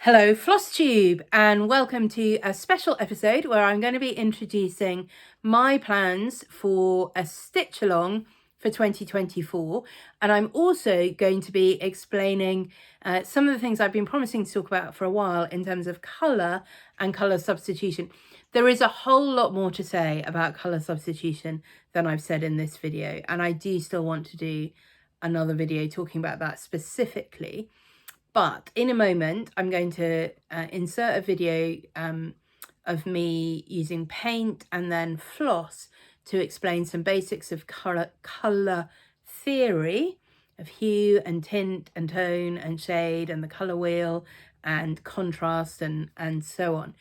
Hello FlossTube, and welcome to a special episode where I'm going to be introducing my plans for a stitch along for 2024, and I'm also going to be explaining some of the things I've been promising to talk about for a while in terms of colour and colour substitution. There is a whole lot more to say about colour substitution than I've said in this video, and I do still want to do another video talking about that specifically. But in a moment, I'm going to insert a video of me using paint and then floss to explain some basics of colour theory, of hue and tint and tone and shade and the colour wheel and contrast and so on.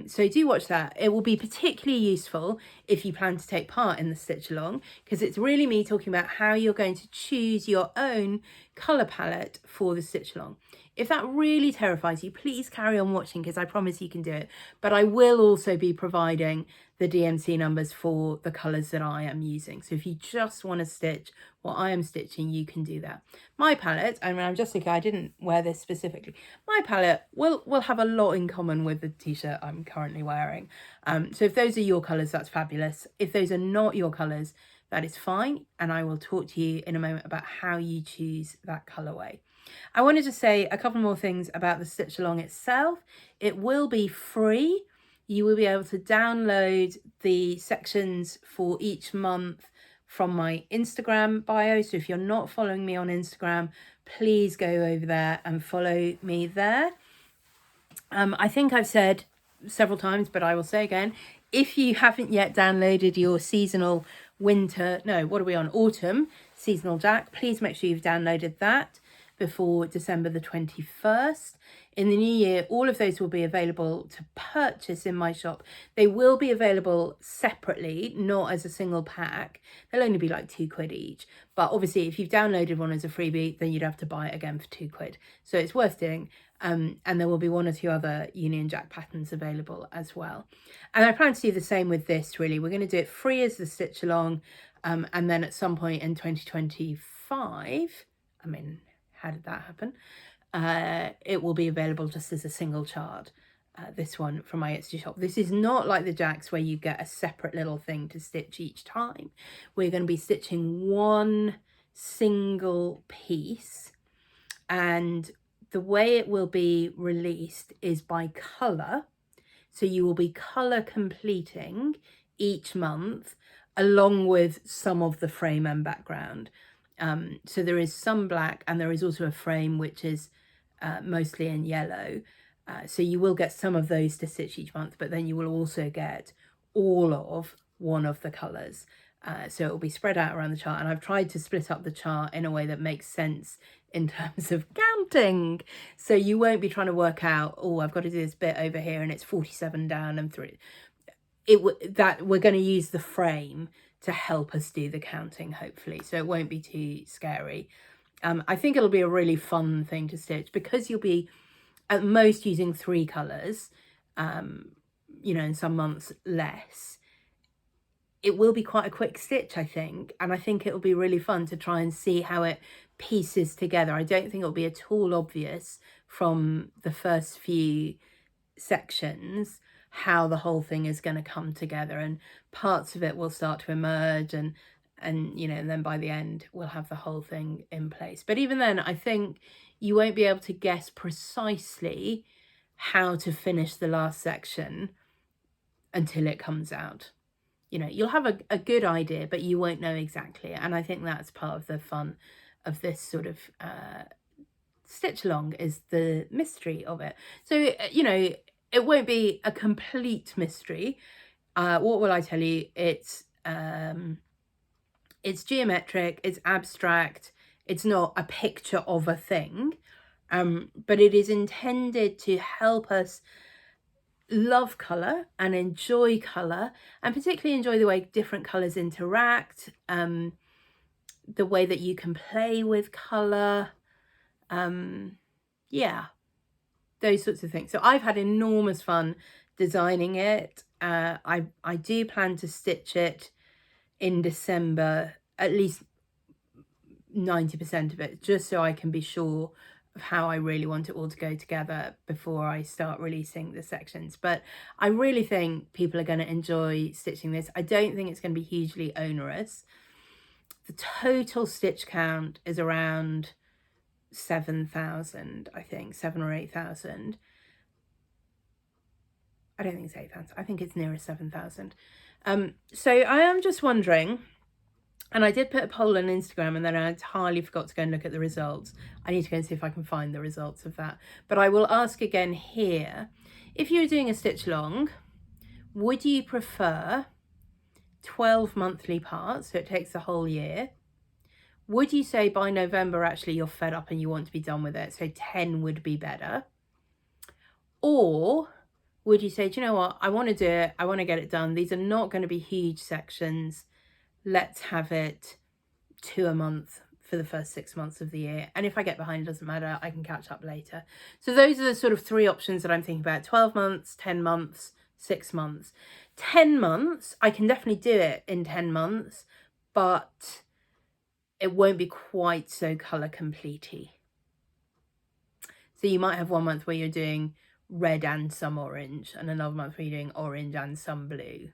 So do watch that. It will be particularly useful if you plan to take part in the stitch along, because it's really me talking about how you're going to choose your own colour palette for the stitch along. If that really terrifies you, please carry on watching, because I promise you can do it. But I will also be providing the DMC numbers for the colours that I am using. So if you just want to stitch what I am stitching, you can do that. My palette, I mean, I'm just thinking I didn't wear this specifically. My palette will have a lot in common with the t-shirt I'm currently wearing. So if those are your colours, that's fabulous. If those are not your colours, that is fine. And I will talk to you in a moment about how you choose that colourway. I wanted to say a couple more things about the stitch along itself. It will be free. You will be able to download the sections for each month from my Instagram bio. So if you're not following me on Instagram, please go over there and follow me there. I think I've said several times, but I will say again, if you haven't yet downloaded your seasonal autumn seasonal jack, please make sure you've downloaded that before December the 21st. In the new year, all of those will be available to purchase in my shop. They will be available separately, not as a single pack. They'll only be like £2 each. But obviously, if you've downloaded one as a freebie, then you'd have to buy it again for £2. So it's worth doing. And there will be one or two other Union Jack patterns available as well. And I plan to do the same with this, really. We're going to do it free as the stitch along. And then at some point in 2025, how did that happen? It will be available just as a single chart. This one from my Etsy shop. This is not like the jacks where you get a separate little thing to stitch each time. We're going to be stitching one single piece, and the way it will be released is by colour. So you will be colour completing each month along with some of the frame and background. So there is some black, and there is also a frame which is mostly in yellow. So you will get some of those to stitch each month, but then you will also get all of one of the colours. So it will be spread out around the chart, and I've tried to split up the chart in a way that makes sense in terms of counting. So you won't be trying to work out, oh, I've got to do this bit over here and it's 47 down and 3. That we're going to use the frame to help us do the counting, hopefully, so it won't be too scary. I think it'll be a really fun thing to stitch, because you'll be at most using 3 colours, in some months less. It will be quite a quick stitch, I think, and I think it'll be really fun to try and see how it pieces together. I don't think it'll be at all obvious from the first few sections how the whole thing is going to come together, and parts of it will start to emerge, and then by the end we'll have the whole thing in place. But even then, I think you won't be able to guess precisely how to finish the last section until it comes out. You'll have a good idea, but you won't know exactly. And I think that's part of the fun of this sort of stitch along, is the mystery of it. So, it won't be a complete mystery. What will I tell you? It's geometric, it's abstract, it's not a picture of a thing, but it is intended to help us love colour and enjoy colour, and particularly enjoy the way different colours interact, the way that you can play with colour, yeah, those sorts of things. So I've had enormous fun designing it. I do plan to stitch it in December, at least 90% of it, just so I can be sure of how I really want it all to go together before I start releasing the sections. But I really think people are going to enjoy stitching this. I don't think it's going to be hugely onerous. The total stitch count is around 7,000, I think, 7 or 8,000. I don't think it's 8,000. I think it's nearer 7,000. So I am just wondering, and I did put a poll on Instagram and then I entirely forgot to go and look at the results. I need to go and see if I can find the results of that. But I will ask again here, if you were doing a stitch along, would you prefer 12 monthly parts, so it takes the whole year? Would you say by November actually you're fed up and you want to be done with it, so 10 would be better? Or would you say, do you know what, I want to do it, I want to get it done, these are not going to be huge sections, let's have it 2 a month for the first 6 months of the year, and if I get behind, it doesn't matter, I can catch up later. So those are the sort of 3 options that I'm thinking about: 12 months, 10 months, 6 months. 10 months, I can definitely do it in 10 months, but it won't be quite so colour completey. So you might have 1 month where you're doing red and some orange, and another month where you're doing orange and some blue,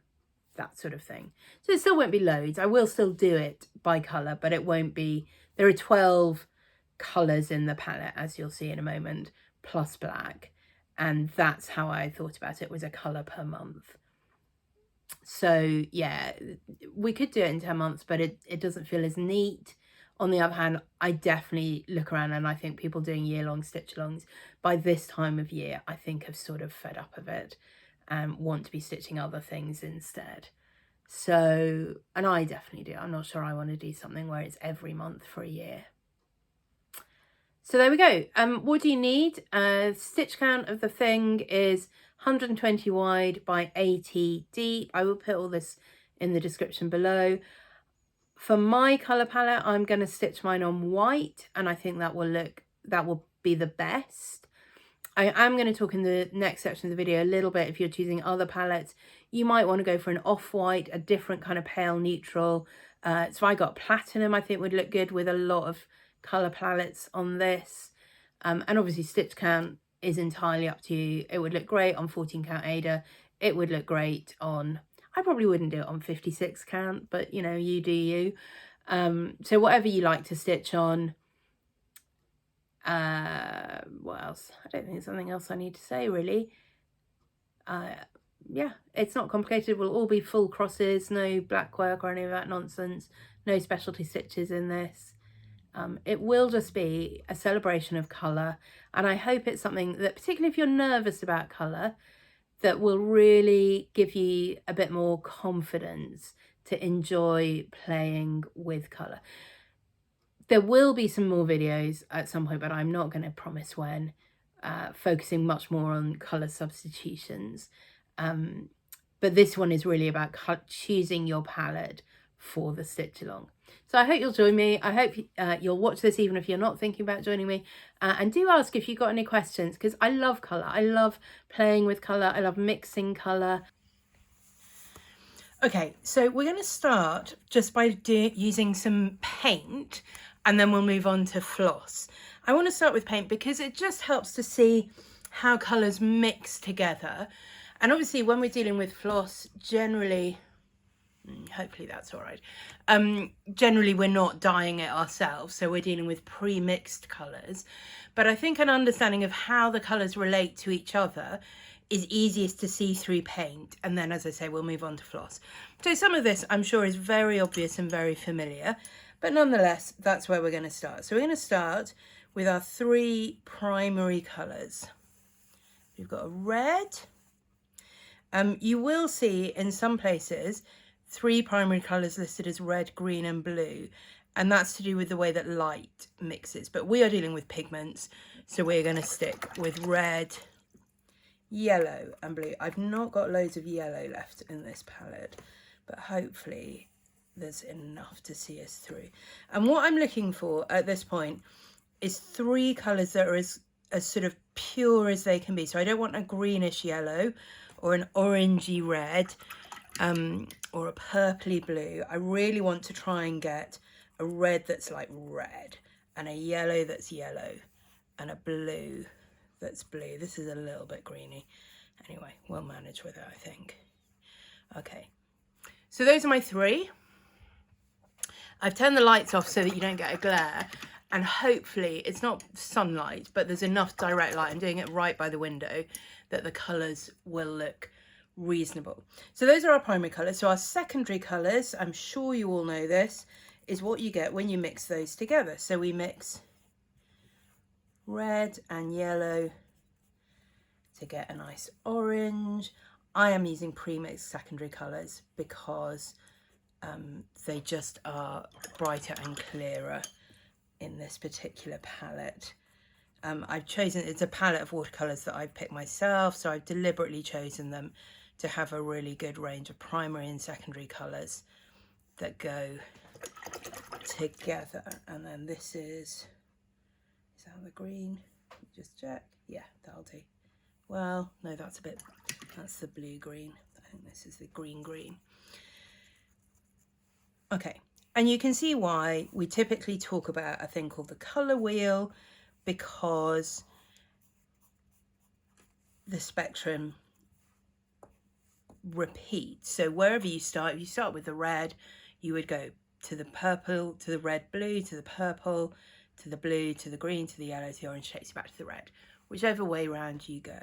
that sort of thing. So it still won't be loads. I will still do it by colour, but it won't be, there are 12 colours in the palette, as you'll see in a moment, plus black. And that's how I thought about it, was a colour per month. So yeah, we could do it in 10 months, but it doesn't feel as neat. On the other hand, I definitely look around and I think people doing year-long stitch-alongs by this time of year, I think have sort of fed up of it and want to be stitching other things instead. So, and I definitely do. I'm not sure I want to do something where it's every month for a year. So there we go. What do you need? Stitch count of the thing is 120 wide by 80 deep. I will put all this in the description below. For my colour palette, I'm going to stitch mine on white, and I think that will be the best. I am going to talk in the next section of the video a little bit, if you're choosing other palettes, you might want to go for an off-white, a different kind of pale neutral. So I got platinum, I think would look good with a lot of colour palettes on this. And obviously stitch count is entirely up to you. It would look great on 14 count Ada. It would look great on, I probably wouldn't do it on 56 count, but you know, you do you. So whatever you like to stitch on. What else? I don't think there's something else I need to say really. Yeah, it's not complicated. It will all be full crosses, no black work or any of that nonsense, no specialty stitches in this. It will just be a celebration of colour, and I hope it's something that, particularly if you're nervous about colour, that will really give you a bit more confidence to enjoy playing with colour. There will be some more videos at some point, but I'm not going to promise when, focusing much more on colour substitutions. But this one is really about choosing your palette for the stitch along. So I hope you'll join me. I hope you'll watch this even if you're not thinking about joining me. And do ask if you've got any questions, because I love colour. I love playing with colour. I love mixing colour. Okay, so we're going to start just by using some paint, and then we'll move on to floss. I want to start with paint because it just helps to see how colours mix together. And obviously when we're dealing with floss, generally, hopefully that's all right, generally we're not dyeing it ourselves, so we're dealing with pre-mixed colours. But I think an understanding of how the colours relate to each other is easiest to see through paint, and then, as I say, we'll move on to floss. So some of this I'm sure is very obvious and very familiar, but nonetheless that's where we're going to start. So we're going to start with our 3 primary colours. We've got a red. You will see in some places 3 primary colours listed as red, green and blue, and that's to do with the way that light mixes, but we are dealing with pigments, so we're going to stick with red, yellow and blue. I've not got loads of yellow left in this palette, but hopefully there's enough to see us through. And what I'm looking for at this point is 3 colours that are as sort of pure as they can be. So I don't want a greenish yellow or an orangey red, or a purpley blue. I really want to try and get a red that's like red and a yellow that's yellow. and a blue that's blue. This is a little bit greeny. Anyway, we'll manage with it, I think. Okay, so those are my three. I've turned the lights off so that you don't get a glare, and hopefully it's not sunlight, but there's enough direct light. I'm doing it right by the window that the colours will look reasonable. So those are our primary colours. So our secondary colours, I'm sure you all know this, is what you get when you mix those together. So we mix red and yellow to get a nice orange. I am using pre-mixed secondary colours because they just are brighter and clearer in this particular palette. I've chosen, it's a palette of watercolours that I've picked myself, so I've deliberately chosen them to have a really good range of primary and secondary colours that go together. And then this is that the green? Just check. Yeah, that'll do. Well, no, that's the blue green. I think this is the green green. Okay, and you can see why we typically talk about a thing called the colour wheel, because the spectrum repeats. So wherever you start, if you start with the red, you would go to the purple, to the red, blue, to the purple, to the blue, to the green, to the yellow, to the orange, takes you back to the red, whichever way round you go.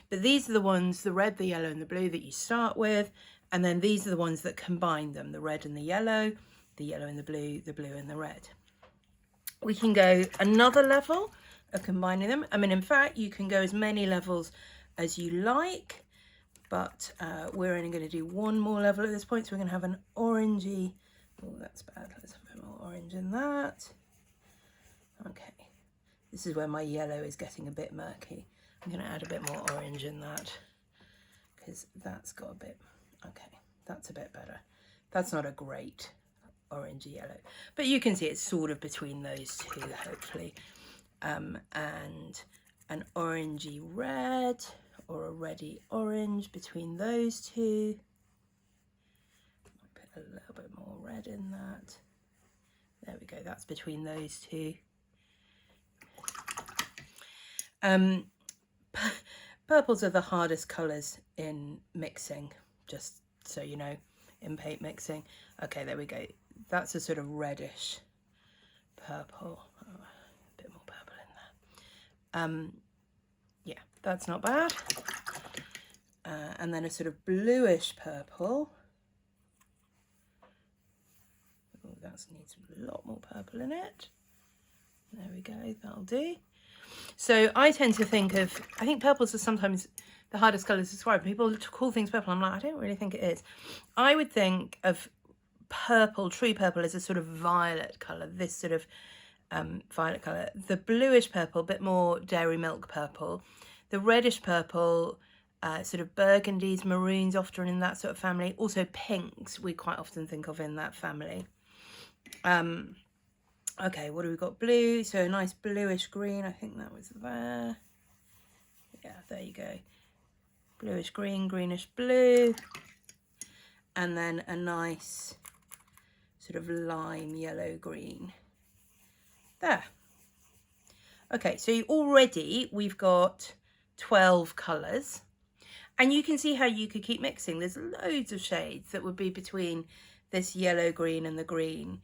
But these are the ones, the red, the yellow and the blue, that you start with, and then these are the ones that combine them, the red and the yellow and the blue and the red. We can go another level of combining them. I mean, in fact, you can go as many levels as you like, but we're only going to do one more level at this point. So we're going to have an orangey, oh, that's bad, let's have a bit more orange in that. Okay, this is where my yellow is getting a bit murky. I'm going to add a bit more orange in that because that's got a bit, okay, that's a bit better. That's not a great orangey yellow, but you can see it's sort of between those two, hopefully. And an orangey red or a reddy orange between those two. Put a little bit more red in that. There we go, that's between those two. Purples are the hardest colours in mixing, just so you know, in paint mixing. Okay, there we go. That's a sort of reddish purple. Oh, a bit more purple in there. Yeah, that's not bad. And then a sort of bluish purple. Oh, that needs a lot more purple in it. There we go, that'll do. So I tend to think of, I think purples are sometimes the hardest colours to describe. People call things purple, I'm like, I don't really think it is. I would think of purple, true purple, as a sort of violet colour, this sort of violet colour. The bluish purple, a bit more dairy milk purple. The reddish purple, sort of burgundies, maroons, often in that sort of family. Also pinks, we quite often think of in that family. Okay, what do we got? Blue, so a nice bluish green. I think that was there. Yeah, there you go. Bluish green, greenish blue. And then a nice sort of lime yellow green. There. Okay, so already we've got 12 colours. And you can see how you could keep mixing. There's loads of shades that would be between this yellow green and the green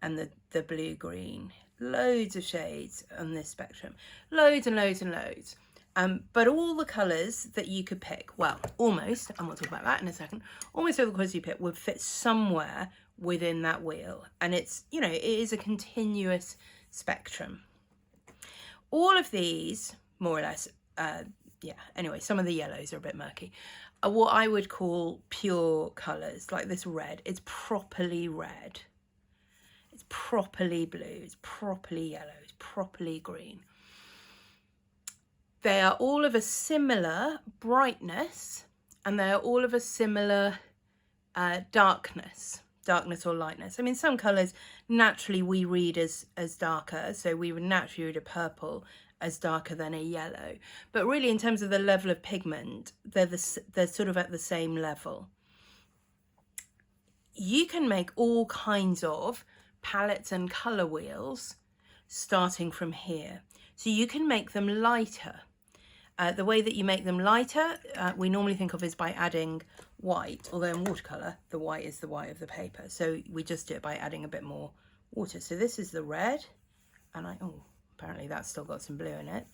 and the blue green. Loads of shades on this spectrum. Loads and loads and loads. But all the colours that you could pick, well, almost, and we'll talk about that in a second, almost all the colours you pick would fit somewhere within that wheel. And it's, you know, it is a continuous spectrum. All of these, more or less, yeah, anyway, some of the yellows are a bit murky, are what I would call pure colours, like this red. It's properly red. It's properly blue. It's properly yellow. It's properly green. They are all of a similar brightness, and they are all of a similar darkness or lightness. I mean, some colours naturally we read as darker, so we would naturally read a purple as darker than a yellow. But really, in terms of the level of pigment, they're sort of at the same level. You can make all kinds of palettes and colour wheels starting from here. So you can make them lighter. The way that you make them lighter, we normally think of is by adding white, although in watercolour, the white is the white of the paper. So we just do it by adding a bit more water. So this is the red, and oh, apparently that's still got some blue in it.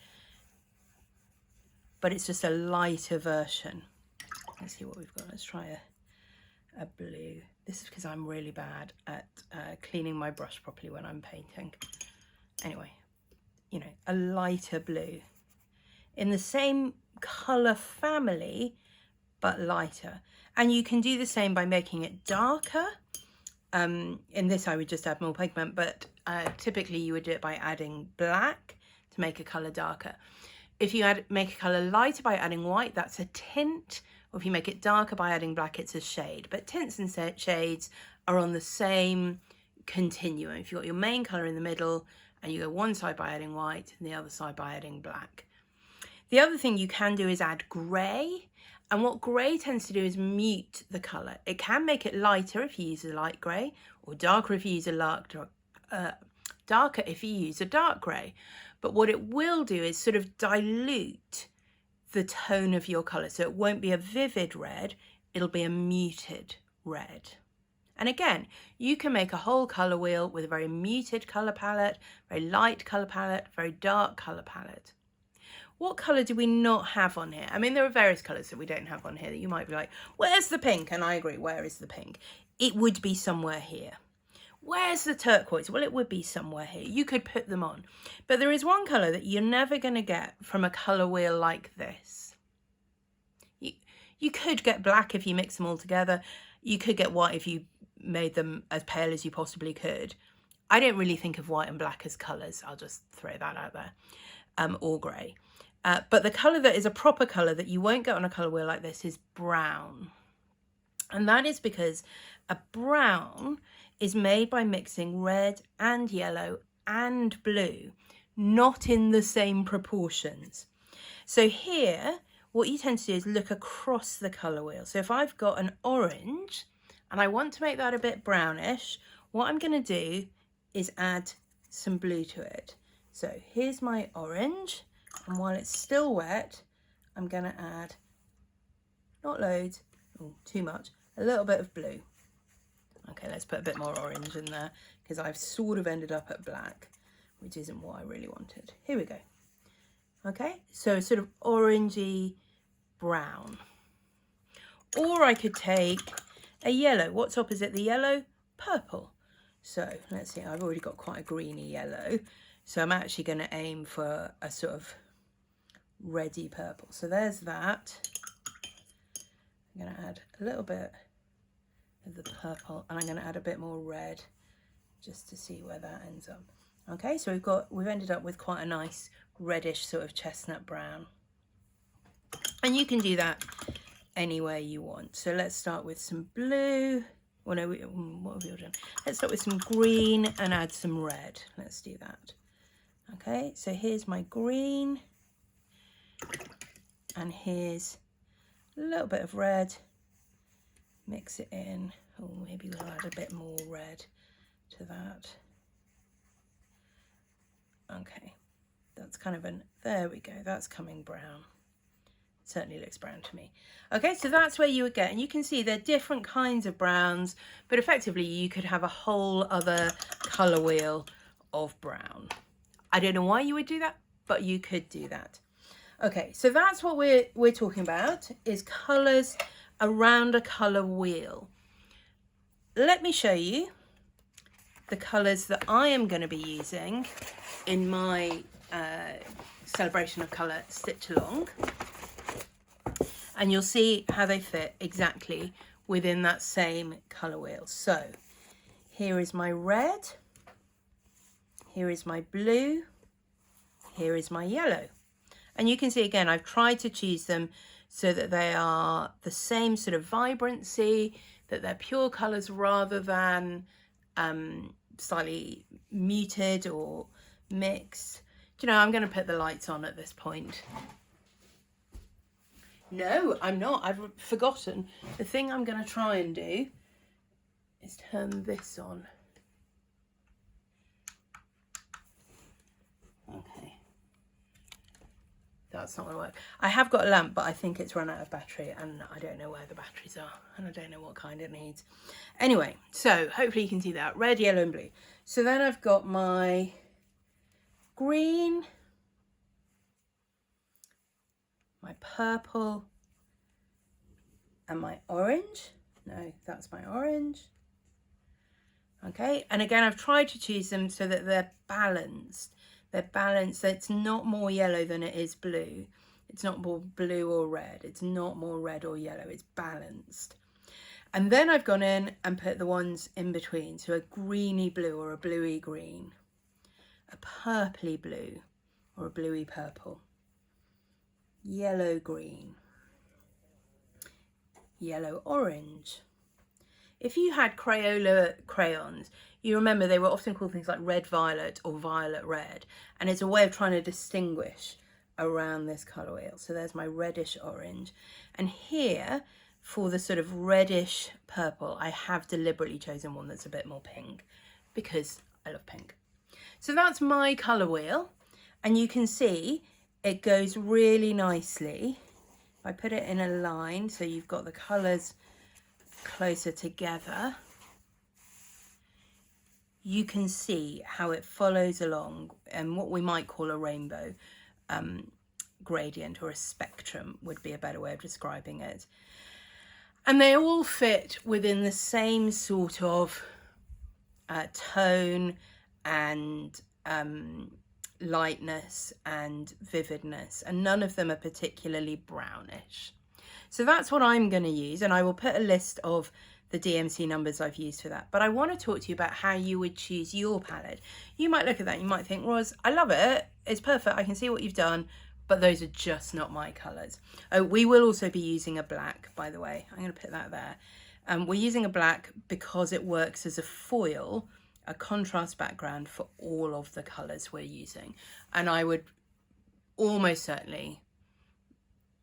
But it's just a lighter version. Let's see what we've got. Let's try a blue. This is because I'm really bad at cleaning my brush properly when I'm painting. Anyway, you know, a lighter blue. In the same colour family, but lighter. And you can do the same by making it darker. In this, I would just add more pigment, but typically you would do it by adding black to make a colour darker. If you make a colour lighter by adding white, that's a tint. Or if you make it darker by adding black, it's a shade. But tints and shades are on the same continuum. If you've got your main colour in the middle, and you go one side by adding white and the other side by adding black. The other thing you can do is add grey, and what grey tends to do is mute the colour. It can make it lighter if you use a light grey, or darker if you use a darker if you use a dark grey. But what it will do is sort of dilute the tone of your colour. So it won't be a vivid red, it'll be a muted red. And again, you can make a whole colour wheel with a very muted colour palette, very light colour palette, very dark colour palette. What colour do we not have on here? I mean, there are various colours that we don't have on here that you might be like, where's the pink? And I agree, where is the pink? It would be somewhere here. Where's the turquoise? Well, it would be somewhere here. You could put them on. But there is one colour that you're never going to get from a colour wheel like this. You could get black if you mix them all together. You could get white if you made them as pale as you possibly could. I don't really think of white and black as colours. I'll just throw that out there. Or grey. But the colour that is a proper colour that you won't get on a colour wheel like this is brown. And that is because a brown is made by mixing red and yellow and blue, not in the same proportions. So here, what you tend to do is look across the colour wheel. So if I've got an orange and I want to make that a bit brownish, what I'm going to do is add some blue to it. So here's my orange, and while it's still wet, I'm going to add, not loads, too much, a little bit of blue. Okay, let's put a bit more orange in there because I've sort of ended up at black, which isn't what I really wanted. Here we go. Okay, so sort of orangey brown. Or I could take a yellow. What's opposite the yellow? Purple. So let's see, I've already got quite a greeny yellow. So I'm actually going to aim for a sort of reddy purple. So there's that. I'm going to add a little bit of the purple, and I'm going to add a bit more red just to see where that ends up. Okay, so we've ended up with quite a nice reddish sort of chestnut brown, and you can do that anywhere you want. So let's start with some blue. Well, no, what have we all done? Let's start with some green and add some red. Let's do that. Okay, so here's my green, and here's a little bit of red. Mix it in. Oh, maybe we'll add a bit more red to that. Okay, that's kind of there we go, that's coming brown. It certainly looks brown to me. Okay, so that's where you would get, and you can see they're different kinds of browns, but effectively you could have a whole other colour wheel of brown. I don't know why you would do that, but you could do that. Okay, so that's what we're talking about, is colours around a colour wheel. Let me show you the colours that I am going to be using in my celebration of colour Stitchalong, and you'll see how they fit exactly within that same colour wheel. So here is my red, here is my blue, here is my yellow, and you can see again I've tried to choose them so that they are the same sort of vibrancy, that they're pure colours rather than slightly muted or mixed. Do you know, I'm going to put the lights on at this point. No, I'm not. I've forgotten. The thing I'm going to try and do is turn this on. Okay. that's not going to work. I have got a lamp, but I think it's run out of battery, and I don't know where the batteries are, and I don't know what kind it needs. Anyway, so hopefully you can see that. Red, yellow and blue. So then I've got my green, my purple, and my orange. No, that's my orange. Okay, and again, I've tried to choose them so that they're balanced. They're balanced, so it's not more yellow than it is blue. It's not more blue or red. It's not more red or yellow. It's balanced. And then I've gone in and put the ones in between. So a greeny blue or a bluey green, a purpley blue or a bluey purple, yellow green, yellow orange. If you had Crayola crayons, you remember they were often called things like red violet or violet red, and it's a way of trying to distinguish around this colour wheel. So there's my reddish orange, and here for the sort of reddish purple, I have deliberately chosen one that's a bit more pink because I love pink. So that's my colour wheel, and you can see it goes really nicely. If I put it in a line so you've got the colours closer together, you can see how it follows along, and what we might call a rainbow gradient, or a spectrum would be a better way of describing it. And they all fit within the same sort of tone and lightness and vividness, and none of them are particularly brownish. So that's what I'm going to use, and I will put a list of the DMC numbers I've used for that. But I want to talk to you about how you would choose your palette. You might look at that, you might think, Roz, I love it, it's perfect, I can see what you've done, but those are just not my colours. Oh, we will also be using a black, by the way. I'm going to put that there. We're using a black because it works as a foil, a contrast background for all of the colours we're using. And I would almost certainly,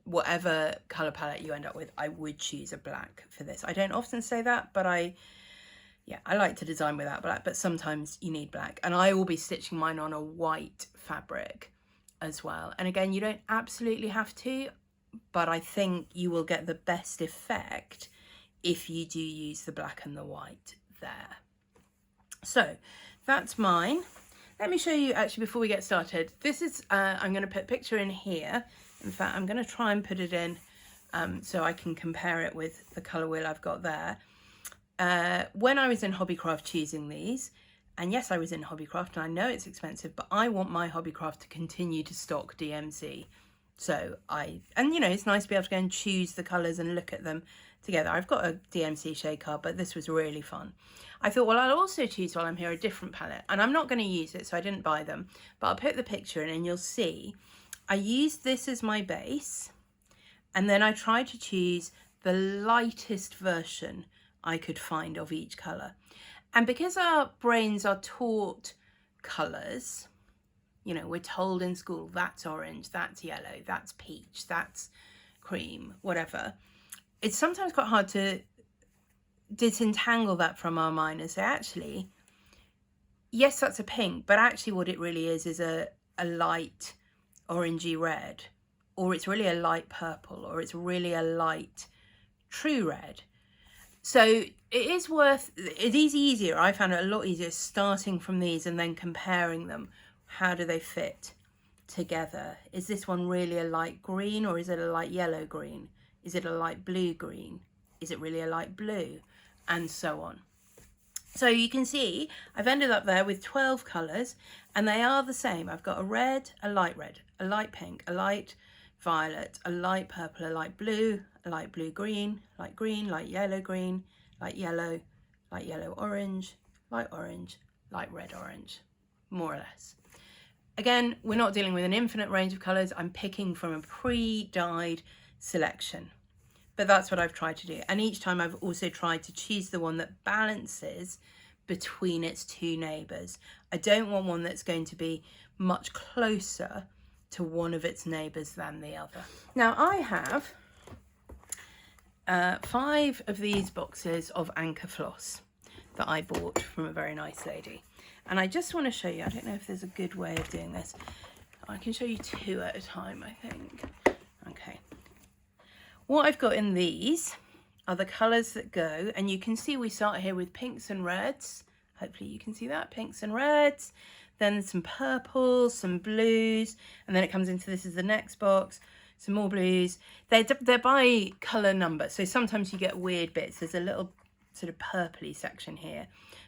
whatever colour palette you end up with, I would choose a black for this. I don't often say that, but I like to design without black, but sometimes you need black. And I will be stitching mine on a white fabric as well. And again, you don't absolutely have to, but I think you will get the best effect if you do use the black and the white there. So that's mine. Let me show you actually before we get started. This is, I'm going to put a picture in here. In fact, I'm going to try and put it in so I can compare it with the colour wheel I've got there. When I was in Hobbycraft choosing these, and yes, I was in Hobbycraft, and I know it's expensive, but I want my Hobbycraft to continue to stock DMC. So and you know, it's nice to be able to go and choose the colours and look at them together. I've got a DMC shade card, but this was really fun. I thought, well, I'll also choose while I'm here a different palette, and I'm not going to use it, so I didn't buy them, but I'll put the picture in and you'll see I used this as my base, and then I tried to choose the lightest version I could find of each colour. And because our brains are taught colours, you know, we're told in school that's orange, that's yellow, that's peach, that's cream, whatever, it's sometimes quite hard to disentangle that from our mind and say, actually, yes, that's a pink, but actually what it really is a light orangey red, or it's really a light purple, or it's really a light true red. So it is easier, I found it a lot easier starting from these and then comparing them. How do they fit together? Is this one really a light green, or is it a light yellow green? Is it a light blue green? Is it really a light blue? And so on. So you can see I've ended up there with 12 colours, and they are the same. I've got a light red, a light pink, a light violet, a light purple, a light blue green, light yellow green, light yellow orange, light red orange, more or less. Again, we're not dealing with an infinite range of colours. I'm picking from a pre-dyed selection, but that's what I've tried to do. And each time I've also tried to choose the one that balances between its two neighbours. I don't want one that's going to be much closer to one of its neighbours than the other. Now I have 5 of these boxes of Anchor floss that I bought from a very nice lady. And I just want to show you, I don't know if there's a good way of doing this. I can show you 2 at a time, I think. Okay. What I've got in these are the colours that go, and you can see we start here with pinks and reds. Hopefully you can see that, pinks and reds. Then some purples, some blues, and then it comes into, this is the next box, some more blues. They're by colour number, so sometimes you get weird bits. There's a little sort of purpley section here.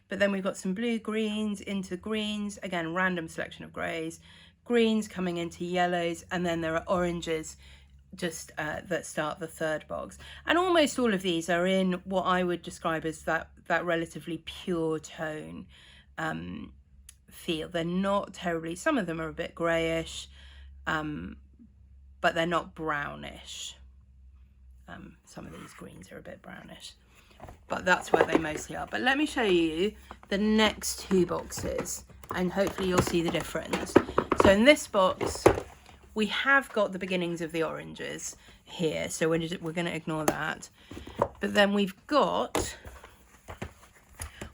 But then we've got some blue greens into greens, again, random selection of greys, greens coming into yellows, and then there are oranges just that start the third box. And almost all of these are in what I would describe as that relatively pure tone feel. They're not terribly, some of them are a bit greyish, but they're not brownish. Some of these greens are a bit brownish, but that's where they mostly are. But let me show you the next 2 boxes and hopefully you'll see the difference. So in this box, we have got the beginnings of the oranges here, so we're going to ignore that. But then we've got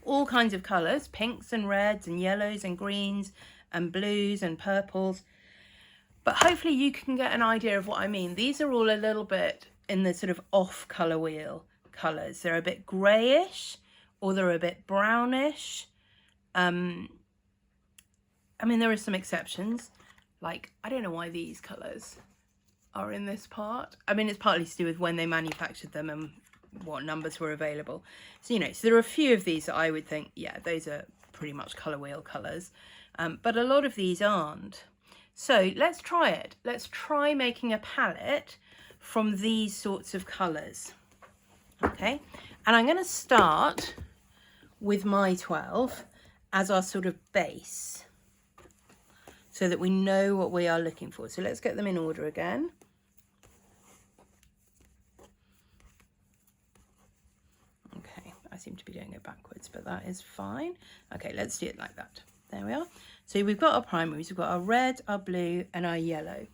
all kinds of colours, pinks and reds and yellows and greens and blues and purples. But hopefully you can get an idea of what I mean. These are all a little bit in the sort of off colour wheel colours. They're a bit greyish or they're a bit brownish. I mean, there are some exceptions. Like, I don't know why these colours are in this part. I mean, it's partly to do with when they manufactured them and what numbers were available. So, you know, so there are a few of these that I would think, yeah, those are pretty much colour wheel colours. But a lot of these aren't. So let's try it. Let's try making a palette from these sorts of colours. Okay, and I'm going to start with my 12 as our sort of base, so that we know what we are looking for. So let's get them in order again. Okay, I seem to be doing it backwards, but that is fine. Okay, let's do it like that. There we are. So we've got our primaries, we've got our red, our blue, and our yellow.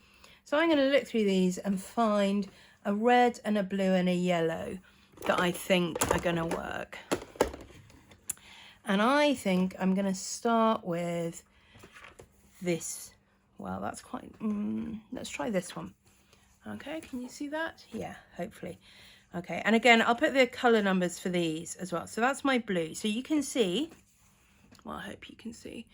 So I'm going to look through these and find a red and a blue and a yellow that I think are going to work. And I think I'm going to start with this. Well, that's quite, let's try this one. Okay, can you see that? Yeah, hopefully. Okay, and again, I'll put the colour numbers for these as well. So that's my blue. So you can see, well, I hope you can see.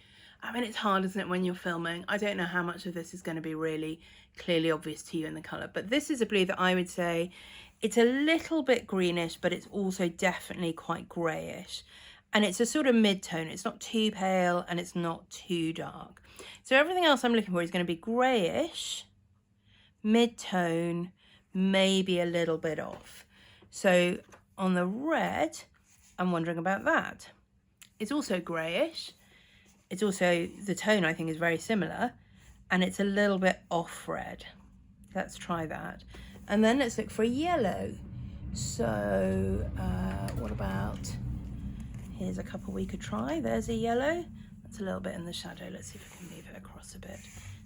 I mean, it's hard, isn't it, when you're filming? I don't know how much of this is going to be really clearly obvious to you in the colour. But this is a blue that I would say, it's a little bit greenish, but it's also definitely quite greyish. And it's a sort of mid-tone. It's not too pale and it's not too dark. So everything else I'm looking for is going to be greyish, mid-tone, maybe a little bit off. So on the red, I'm wondering about that. It's also greyish. It's also, the tone I think is very similar, and it's a little bit off red. Let's try that. And then let's look for a yellow. So what about, here's a couple we could try. There's a yellow. That's a little bit in the shadow. Let's see if I can move it across a bit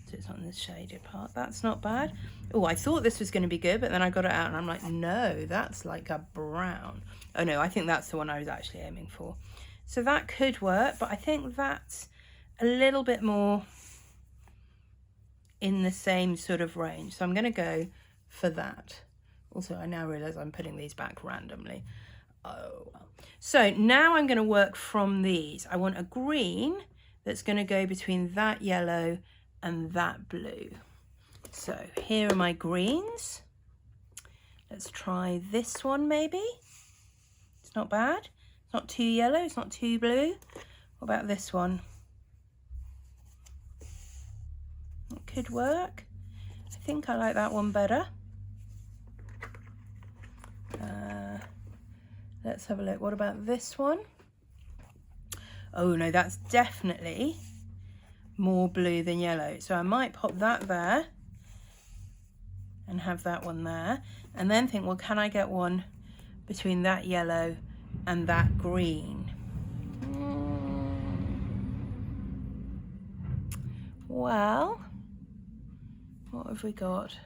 so it's not in the shaded part. That's not bad. Oh, I thought this was going to be good, but then I got it out and I'm like, no, that's like a brown. Oh no, I think that's the one I was actually aiming for. So that could work, but I think that's a little bit more in the same sort of range. So I'm going to go for that. Also, I now realise I'm putting these back randomly. Oh, well. So now I'm going to work from these. I want a green that's going to go between that yellow and that blue. So here are my greens. Let's try this one maybe. It's not bad. It's not too yellow, it's not too blue. What about this one? It could work. I think I like that one better. Let's have a look. What about this one? Oh no, that's definitely more blue than yellow. So I might pop that there and have that one there. And then think, well, can I get one between that yellow and that green? Well, what have we got?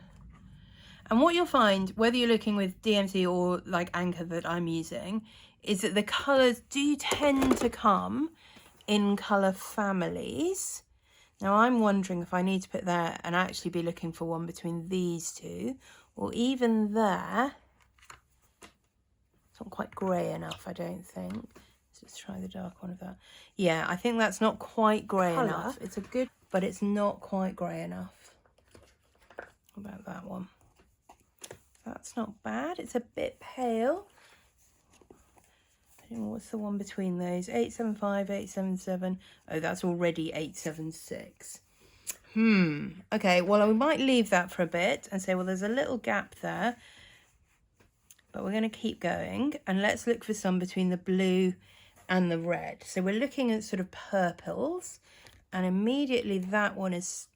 And what you'll find, whether you're looking with DMC or like Anchor that I'm using, is that the colours do tend to come in colour families. Now I'm wondering if I need to put there and actually be looking for one between these two, or even there. It's not quite grey enough, I don't think. Let's try the dark one of that. Yeah, I think that's not quite grey enough. It's a good, but it's not quite grey enough. What about that one? That's not bad. It's a bit pale. I don't know what's the one between those. 875, 877. Oh, that's already 876. Okay, well, we might leave that for a bit and say, well, there's a little gap there, but we're going to keep going, and let's look for some between the blue and the red. So we're looking at sort of purples, and immediately that one is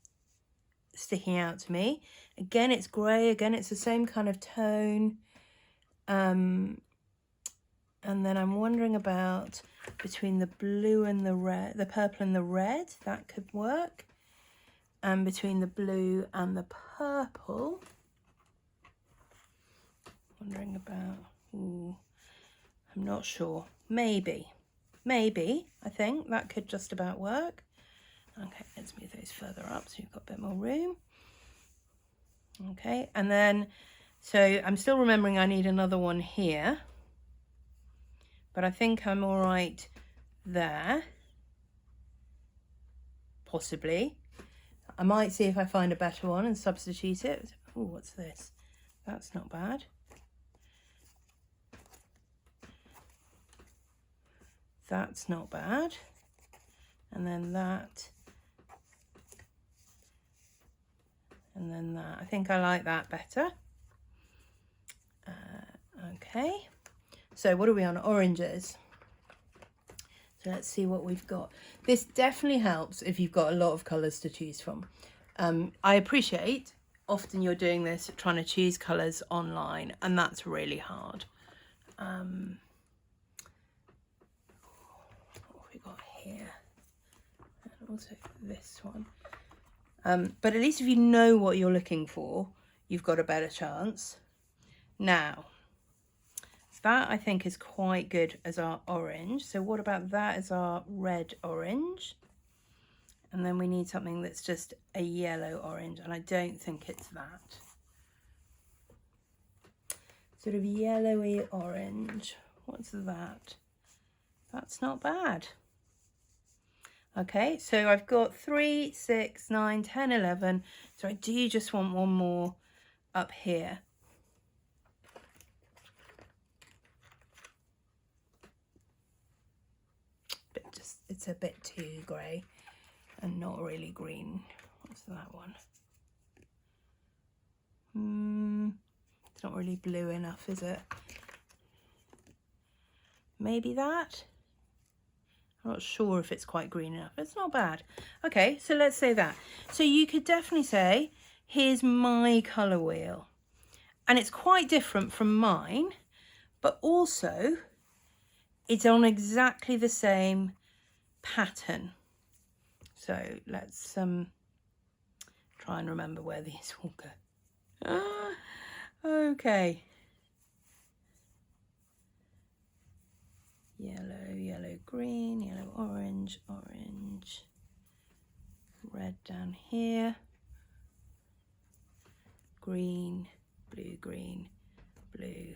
sticking out to me. Again, it's grey. Again, it's the same kind of tone. And then I'm wondering about between the blue and the red, the purple and the red, that could work. And between the blue and the purple, wondering about, ooh, I'm not sure. Maybe, I think that could just about work. Okay, let's move those further up so you've got a bit more room. Okay, and then, so I'm still remembering I need another one here, but I think I'm all right there, possibly. I might see if I find a better one and substitute it. Oh, what's this? That's not bad. That's not bad. And then that. And then that. I think I like that better. Okay. So what are we on? Oranges. So let's see what we've got. This definitely helps if you've got a lot of colours to choose from. I appreciate often you're doing this trying to choose colours online, and that's really hard. What have we got here? And also this one. But at least if you know what you're looking for, you've got a better chance. Now, that I think is quite good as our orange. So what about that as our red orange? And then we need something that's just a yellow orange, and I don't think it's that. Sort of yellowy orange. What's that? That's not bad. Okay, so I've got 3, 6, 9, 10, 11. So I do just want one more up here. But just, it's a bit too grey and not really green. What's that one? It's not really blue enough, is it? Maybe that? I'm not sure if it's quite green enough. It's not bad. Okay, so let's say that. So you could definitely say, here's my colour wheel. And it's quite different from mine, but also it's on exactly the same pattern. So let's try and remember where these will go. Okay. Yellow, yellow, green, yellow, orange, orange, red down here, green, blue, green, blue,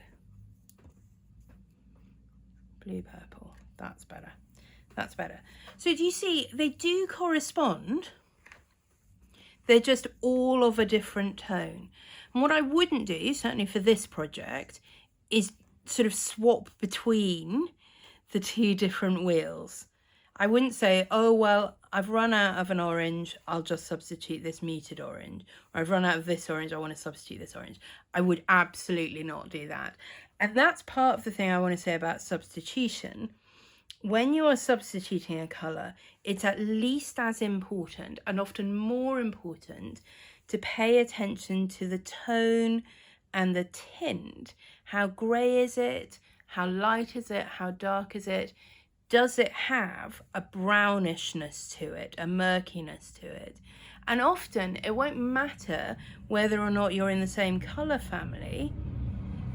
blue, purple. That's better. That's better. So do you see, they do correspond. They're just all of a different tone. And what I wouldn't do, certainly for this project, is sort of swap between the two different wheels. I wouldn't say, oh, well, I've run out of an orange, I'll just substitute this muted orange. Or I've run out of this orange, I want to substitute this orange. I would absolutely not do that. And that's part of the thing I want to say about substitution. When you are substituting a colour, it's at least as important, and often more important, to pay attention to the tone and the tint. How grey is it? How light is it? How dark is it? Does it have a brownishness to it, a murkiness to it? And often it won't matter whether or not you're in the same colour family.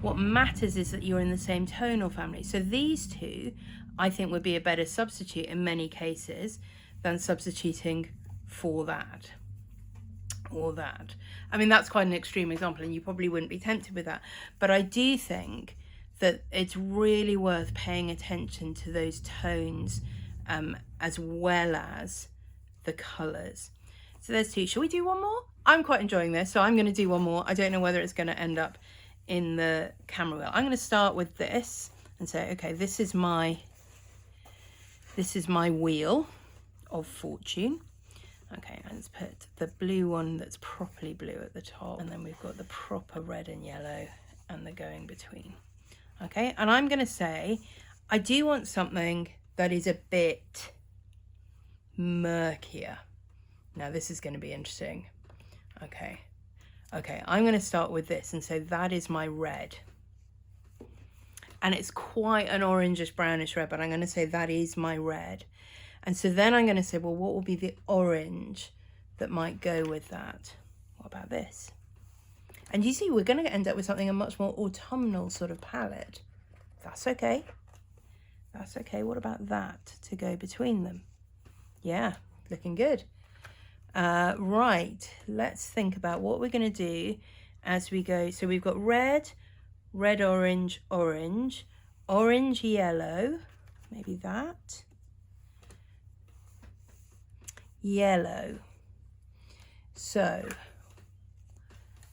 What matters is that you're in the same tonal family. So these two, I think, would be a better substitute in many cases than substituting for that or that. I mean, that's quite an extreme example and you probably wouldn't be tempted with that, but I do think that it's really worth paying attention to those tones as well as the colours. So there's two. Shall we do one more? I'm quite enjoying this, so I'm going to do one more. I don't know whether it's going to end up in the camera wheel. I'm going to start with this and say, okay, this is my wheel of fortune. Okay, let's put the blue one that's properly blue at the top, and then we've got the proper red and yellow and the going between. Okay, and I'm going to say I do want something that is a bit murkier. Now this is going to be interesting. Okay, I'm going to start with this and say that is my red. And it's quite an orangish brownish red, but I'm going to say that is my red. And so then I'm going to say, well, what will be the orange that might go with that? What about this? And you see, we're going to end up with something a much more autumnal sort of palette. That's okay. That's okay. What about that to go between them? Yeah, looking good. Right, let's think about what we're going to do as we go. So we've got red, red, orange, orange, orange, yellow, maybe that, yellow. So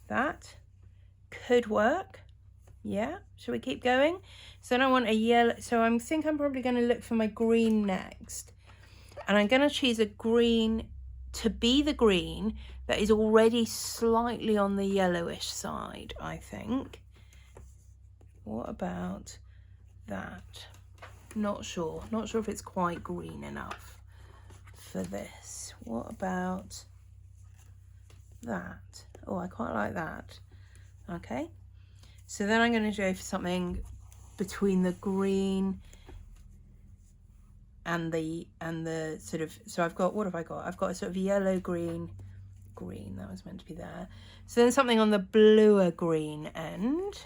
that could work. Yeah, shall we keep going? So then I want a yellow, so I think I'm probably going to look for my green next. And I'm going to choose a green to be the green that is already slightly on the yellowish side, I think. What about that? Not sure if it's quite green enough for this. What about that? Oh, I quite like that. Okay, so then I'm going to go for something between the green and the sort of, so I've got, what have I got? I've got a sort of yellow green, that was meant to be there. So then something on the bluer green end.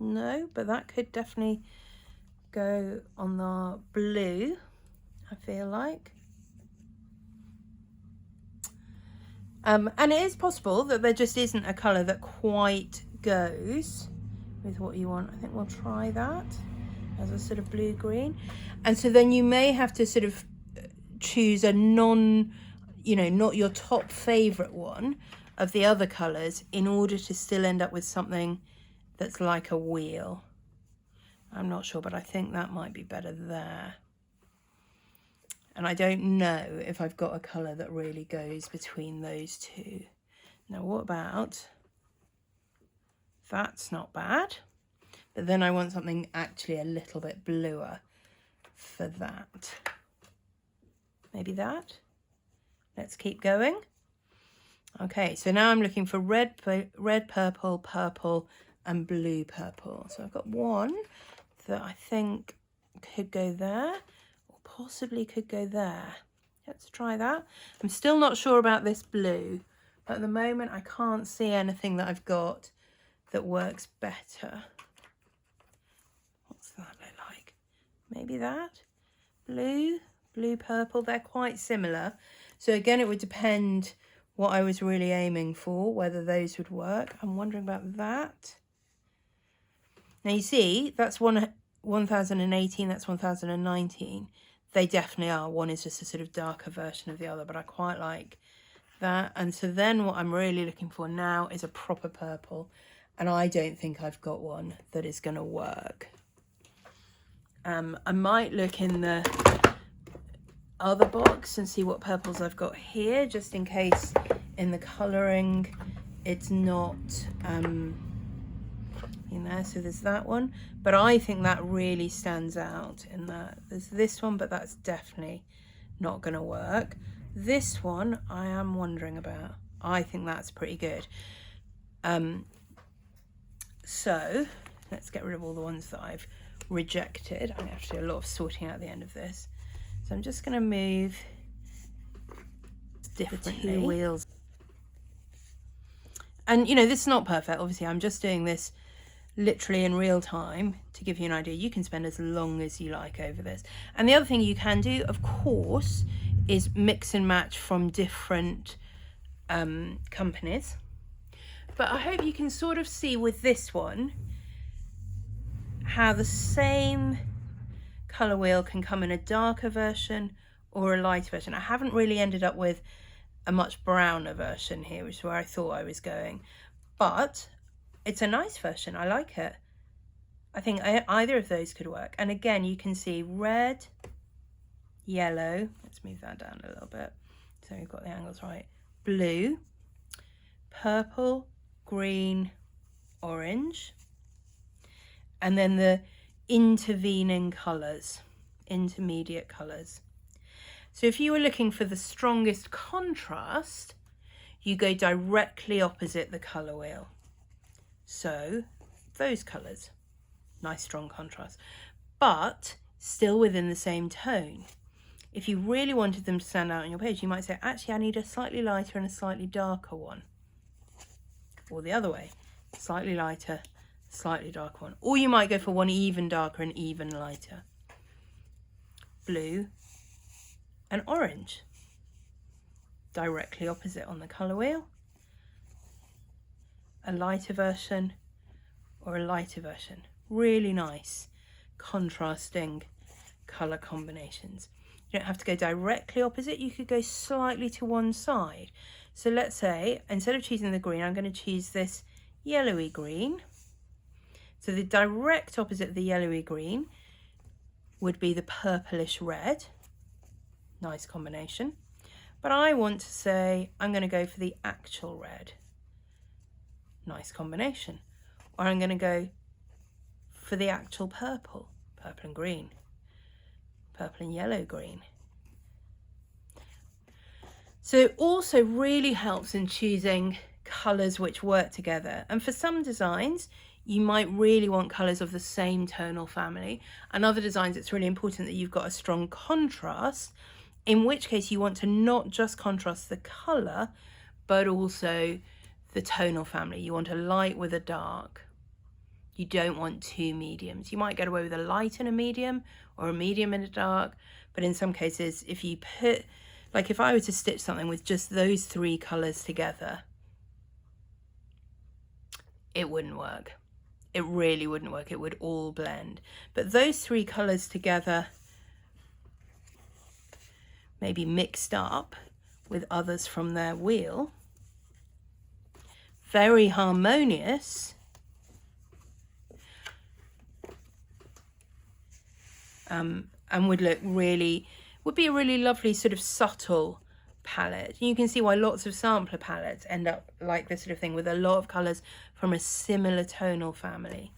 No, but that could definitely go on the blue, I feel like. And it is possible that there just isn't a colour that quite goes with what you want. I think we'll try that as a sort of blue green. And so then you may have to sort of choose a not your top favourite one of the other colours in order to still end up with something that's like a wheel. I'm not sure, but I think that might be better there. And I don't know if I've got a colour that really goes between those two. Now, what about, that's not bad, but then I want something actually a little bit bluer for that. Maybe that. Let's keep going. Okay, so now I'm looking for red, purple, purple, and blue purple. So I've got one that I think could go there, or possibly could go there. Let's try that. I'm still not sure about this blue. At the moment, I can't see anything that I've got that works better. What's that look like? Maybe that? Blue, blue, purple, they're quite similar. So again, it would depend what I was really aiming for, whether those would work. I'm wondering about that. Now you see, that's 1018, that's 1019. They definitely are. One is just a sort of darker version of the other, but I quite like that. And so then what I'm really looking for now is a proper purple. And I don't think I've got one that is going to work. I might look in the other box and see what purples I've got here, just in case in the colouring it's not so there's that one, but I think that really stands out in that. There's this one, but that's definitely not going to work. This one I am wondering about. I think that's pretty good. So let's get rid of all the ones that I've rejected. I'm going to have to do a lot of sorting out at the end of this. So I'm just going to move differently. The two wheels. And this is not perfect, obviously. I'm just doing this literally in real time to give you an idea. You can spend as long as you like over this. And the other thing you can do, of course, is mix and match from different companies. But I hope you can sort of see with this one how the same colour wheel can come in a darker version or a lighter version. I haven't really ended up with a much browner version here, which is where I thought I was going. But it's a nice version. I like it. I think either of those could work. And again, you can see red, yellow. Let's move that down a little bit so we've got the angles right. Blue, purple, green, orange. And then the intervening colours, intermediate colours. So if you were looking for the strongest contrast, you go directly opposite the colour wheel. So those colours, nice strong contrast, but still within the same tone. If you really wanted them to stand out on your page, you might say, actually, I need a slightly lighter and a slightly darker one. Or the other way, slightly lighter, slightly darker one. Or you might go for one even darker and even lighter. Blue and orange, directly opposite on the colour wheel. A lighter version or a lighter version. Really nice contrasting colour combinations. You don't have to go directly opposite, you could go slightly to one side. So let's say, instead of choosing the green, I'm going to choose this yellowy green. So the direct opposite of the yellowy green would be the purplish red. Nice combination. But I want to say, I'm going to go for the actual red. Nice combination. Or I'm going to go for the actual purple. Purple and green. Purple and yellow green. So it also really helps in choosing colours which work together. And for some designs, you might really want colours of the same tonal family. And other designs, it's really important that you've got a strong contrast, in which case you want to not just contrast the colour, but also the tonal family. You want a light with a dark. You don't want two mediums. You might get away with a light and a medium, or a medium and a dark, but in some cases, if you put, like if I were to stitch something with just those three colours together, it wouldn't work. It really wouldn't work. It would all blend. But those three colours together, maybe mixed up with others from their wheel, very harmonious, and would look really, would be a really lovely sort of subtle palette. You can see why lots of sampler palettes end up like this sort of thing, with a lot of colours from a similar tonal family.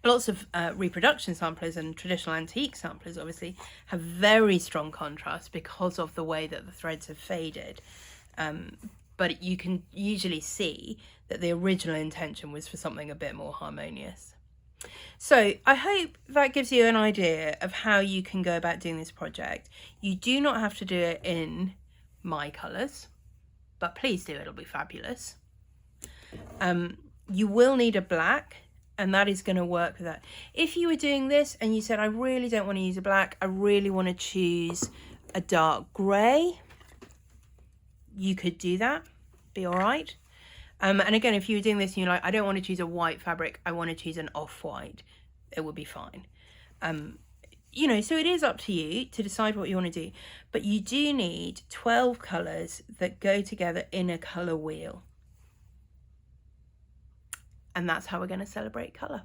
Lots of reproduction samplers and traditional antique samplers obviously have very strong contrast because of the way that the threads have faded. But you can usually see that the original intention was for something a bit more harmonious. So I hope that gives you an idea of how you can go about doing this project. You do not have to do it in my colours, but please do, it'll be fabulous. You will need a black, and that is going to work with that. If you were doing this and you said, I really don't want to use a black, I really want to choose a dark grey, you could do that, be all right. And again, if you were doing this and you're like, I don't want to choose a white fabric, I want to choose an off-white, it would be fine. You know, so it is up to you to decide what you want to do. But you do need 12 colours that go together in a colour wheel. And that's how we're going to celebrate colour.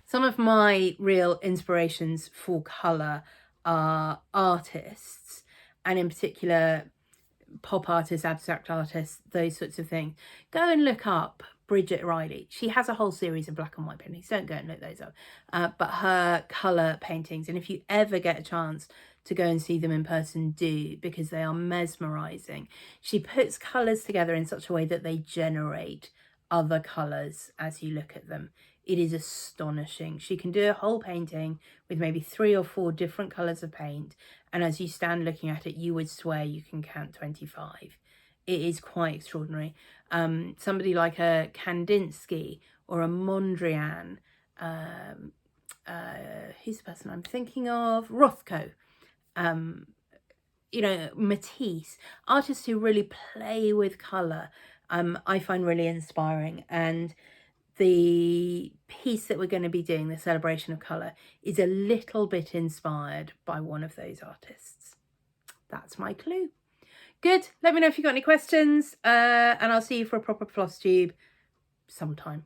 Some of my real inspirations for colour are artists, and in particular pop artists, abstract artists, those sorts of things. Go and look up Bridget Riley. She has a whole series of black and white paintings. Don't go and look those up. But her colour paintings, and if you ever get a chance to go and see them in person, do, because they are mesmerising. She puts colours together in such a way that they generate other colours as you look at them. It is astonishing. She can do a whole painting with maybe 3 or 4 different colours of paint, and as you stand looking at it, you would swear you can count 25. It is quite extraordinary. Somebody like a Kandinsky or a Mondrian. Who's the person I'm thinking of? Rothko. You know, Matisse, artists who really play with colour, I find really inspiring. And the piece that we're going to be doing, the celebration of colour, is a little bit inspired by one of those artists. That's my clue. Good. Let me know if you've got any questions, and I'll see you for a proper floss tube sometime.